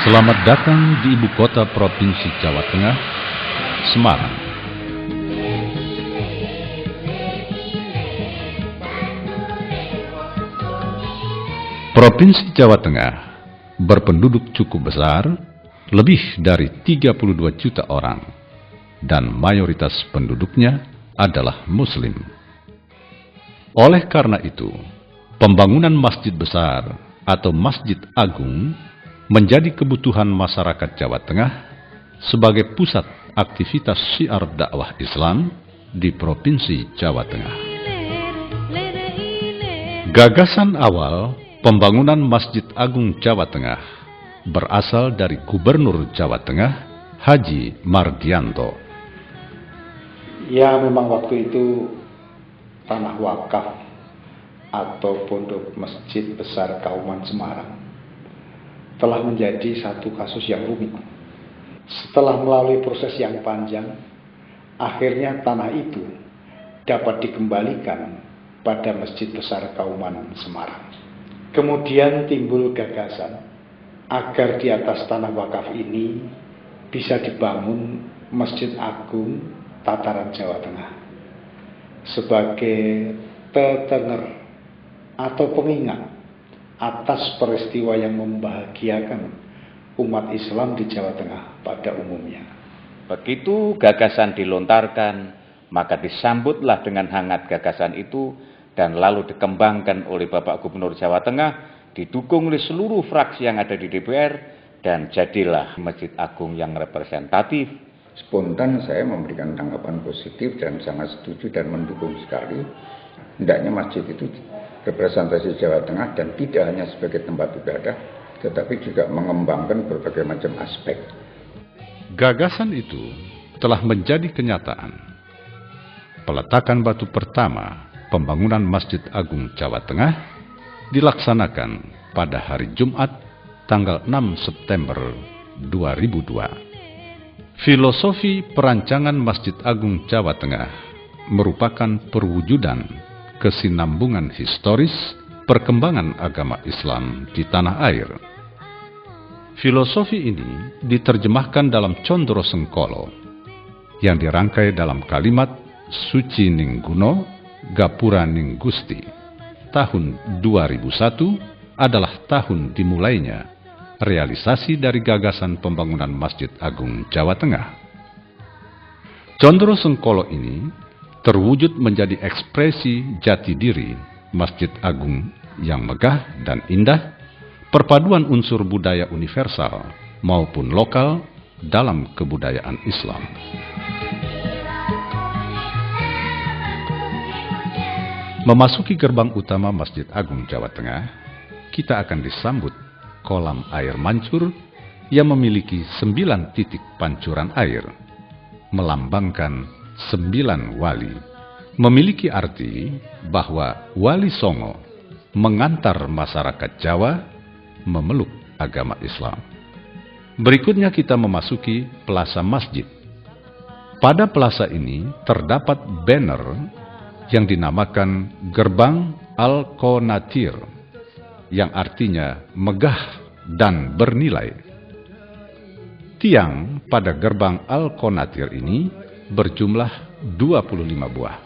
Selamat datang di ibu kota Provinsi Jawa Tengah, Semarang. Provinsi Jawa Tengah berpenduduk cukup besar, lebih dari 32 juta orang, dan mayoritas penduduknya adalah Muslim. Oleh karena itu, pembangunan masjid besar atau masjid agung menjadi kebutuhan masyarakat Jawa Tengah sebagai pusat aktivitas syiar dakwah Islam di Provinsi Jawa Tengah. Gagasan awal pembangunan Masjid Agung Jawa Tengah berasal dari Gubernur Jawa Tengah, Haji Mardianto. Ya, memang waktu itu tanah wakaf atau pondok masjid besar Kauman Semarang telah menjadi satu kasus yang rumit. Setelah melalui proses yang panjang, akhirnya tanah itu dapat dikembalikan pada Masjid Besar Kauman Semarang. Kemudian timbul gagasan agar di atas tanah wakaf ini bisa dibangun Masjid Agung Tataran Jawa Tengah sebagai tetenger atau pengingat atas peristiwa yang membahagiakan umat Islam di Jawa Tengah pada umumnya. Begitu gagasan dilontarkan, maka disambutlah dengan hangat gagasan itu dan lalu dikembangkan oleh Bapak Gubernur Jawa Tengah, didukung oleh seluruh fraksi yang ada di DPR, dan jadilah Masjid Agung yang representatif. Spontan saya memberikan tanggapan positif dan sangat setuju dan mendukung sekali. Hendaknya masjid itu representasi Jawa Tengah dan tidak hanya sebagai tempat ibadah, tetapi juga mengembangkan berbagai macam aspek. Gagasan itu telah menjadi kenyataan. Peletakan batu pertama pembangunan Masjid Agung Jawa Tengah dilaksanakan pada hari Jumat tanggal 6 September 2002. Filosofi perancangan Masjid Agung Jawa Tengah merupakan perwujudan kesinambungan historis perkembangan agama Islam di tanah air. Filosofi ini diterjemahkan dalam Condro Sengkolo yang dirangkai dalam kalimat Suci Ning Guno Gapura Ning Gusti. Tahun 2001 adalah tahun dimulainya realisasi dari gagasan pembangunan Masjid Agung Jawa Tengah. Condro Sengkolo ini terwujud menjadi ekspresi jati diri Masjid Agung yang megah dan indah, perpaduan unsur budaya universal maupun lokal dalam kebudayaan Islam. Memasuki gerbang utama Masjid Agung Jawa Tengah, kita akan disambut kolam air mancur yang memiliki 9 titik pancuran air, melambangkan 9 wali, memiliki arti bahwa Wali Songo mengantar masyarakat Jawa memeluk agama Islam. Berikutnya kita memasuki Plaza Masjid. Pada plaza ini terdapat banner yang dinamakan Gerbang Al-Qonatir, yang artinya megah dan bernilai. Tiang pada Gerbang Al-Qonatir ini berjumlah 25 buah,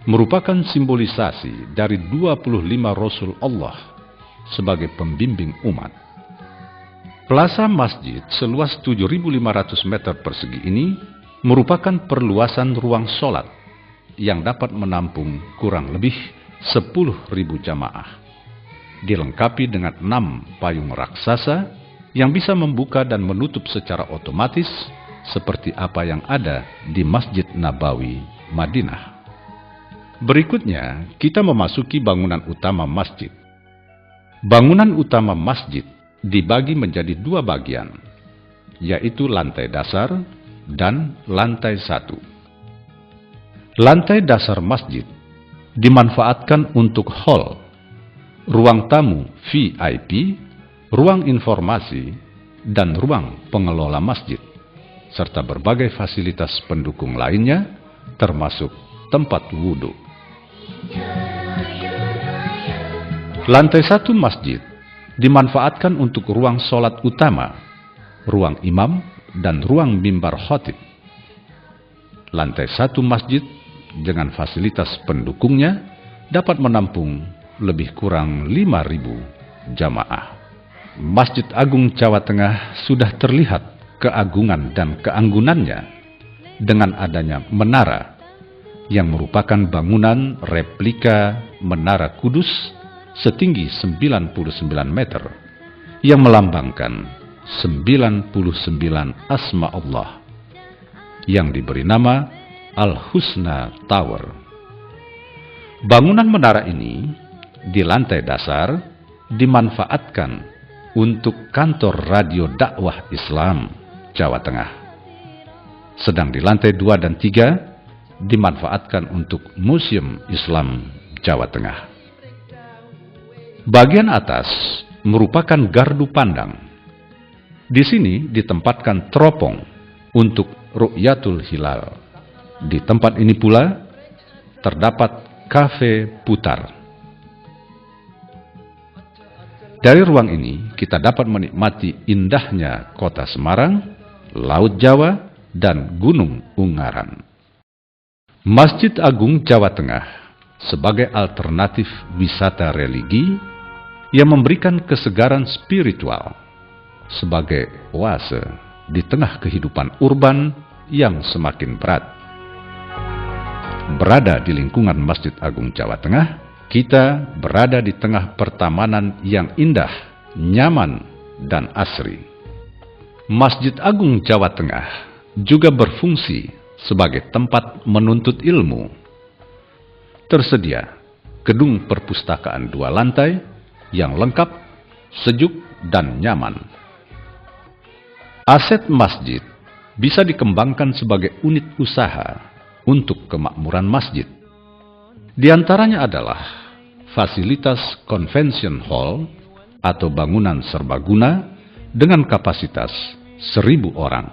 merupakan simbolisasi dari 25 Rasul Allah sebagai pembimbing umat. Plaza Masjid seluas 7.500 meter persegi ini merupakan perluasan ruang sholat yang dapat menampung kurang lebih 10.000 jamaah, dilengkapi dengan 6 payung raksasa yang bisa membuka dan menutup secara otomatis seperti apa yang ada di Masjid Nabawi, Madinah. Berikutnya, kita memasuki bangunan utama masjid. Bangunan utama masjid dibagi menjadi 2 bagian, yaitu lantai dasar dan lantai 1. Lantai dasar masjid dimanfaatkan untuk hall, ruang tamu VIP, ruang informasi, dan ruang pengelola masjid, serta berbagai fasilitas pendukung lainnya, termasuk tempat wudhu. Lantai 1 masjid dimanfaatkan untuk ruang sholat utama, ruang imam, dan ruang mimbar khotib. Lantai 1 masjid dengan fasilitas pendukungnya dapat menampung lebih kurang 5.000 jamaah. Masjid Agung Jawa Tengah sudah terlihat keagungan dan keanggunannya dengan adanya menara yang merupakan bangunan replika Menara Kudus setinggi 99 meter yang melambangkan 99 asma Allah yang diberi nama Al-Husna Tower. Bangunan menara ini di lantai dasar dimanfaatkan untuk kantor radio dakwah Islam Jawa Tengah. Sedang di lantai 2 dan 3 dimanfaatkan untuk Museum Islam Jawa Tengah. Bagian atas merupakan gardu pandang. Di sini ditempatkan teropong untuk Ru'yatul Hilal. Di tempat ini pula terdapat kafe putar. Dari ruang ini kita dapat menikmati indahnya kota Semarang, Laut Jawa, dan Gunung Ungaran. Masjid Agung Jawa Tengah sebagai alternatif wisata religi yang memberikan kesegaran spiritual sebagai oase di tengah kehidupan urban yang semakin berat. Berada di lingkungan Masjid Agung Jawa Tengah, kita berada di tengah pertamanan yang indah, nyaman, dan asri. Masjid Agung Jawa Tengah juga berfungsi sebagai tempat menuntut ilmu. Tersedia gedung perpustakaan 2 lantai yang lengkap, sejuk, dan nyaman. Aset masjid bisa dikembangkan sebagai unit usaha untuk kemakmuran masjid. Di antaranya adalah fasilitas convention hall atau bangunan serbaguna dengan kapasitas 1.000 orang.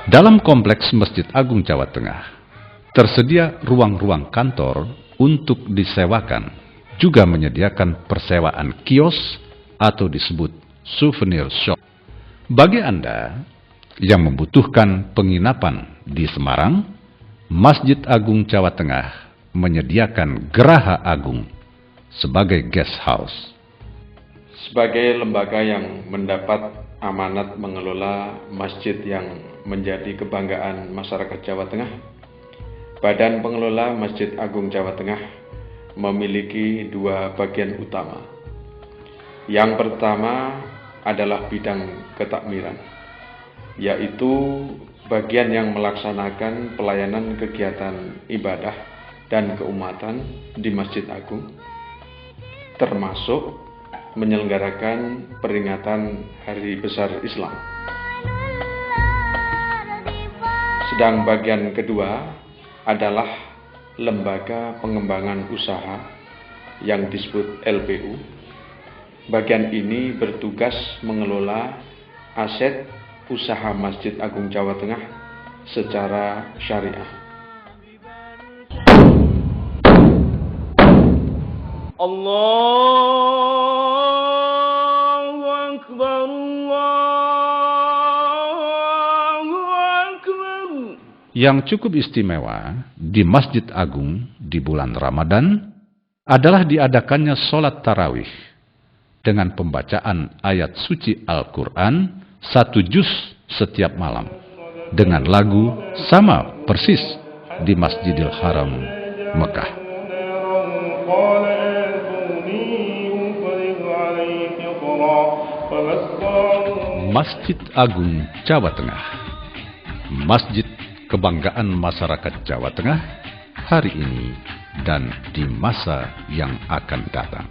Dalam kompleks Masjid Agung Jawa Tengah, tersedia ruang-ruang kantor untuk disewakan, juga menyediakan persewaan kios atau disebut souvenir shop. Bagi Anda yang membutuhkan penginapan di Semarang, Masjid Agung Jawa Tengah menyediakan Geraha Agung sebagai guest house. Sebagai lembaga yang mendapat amanat mengelola masjid yang menjadi kebanggaan masyarakat Jawa Tengah, Badan Pengelola Masjid Agung Jawa Tengah memiliki 2 bagian utama. Yang pertama adalah bidang ketakmiran, yaitu bagian yang melaksanakan pelayanan kegiatan ibadah dan keumatan di Masjid Agung, termasuk menyelenggarakan peringatan Hari Besar Islam. Sedang bagian kedua adalah lembaga pengembangan usaha yang disebut LPU. Bagian ini bertugas mengelola aset usaha Masjid Agung Jawa Tengah secara syariah. Allahu Akbar, Allahu Akbar. Yang cukup istimewa di Masjid Agung di bulan Ramadan adalah diadakannya sholat tarawih dengan pembacaan ayat suci Al-Quran 1 juz setiap malam dengan lagu sama persis di Masjidil Haram, Mekah. Masjid Agung Jawa Tengah, masjid kebanggaan masyarakat Jawa Tengah hari ini dan di masa yang akan datang.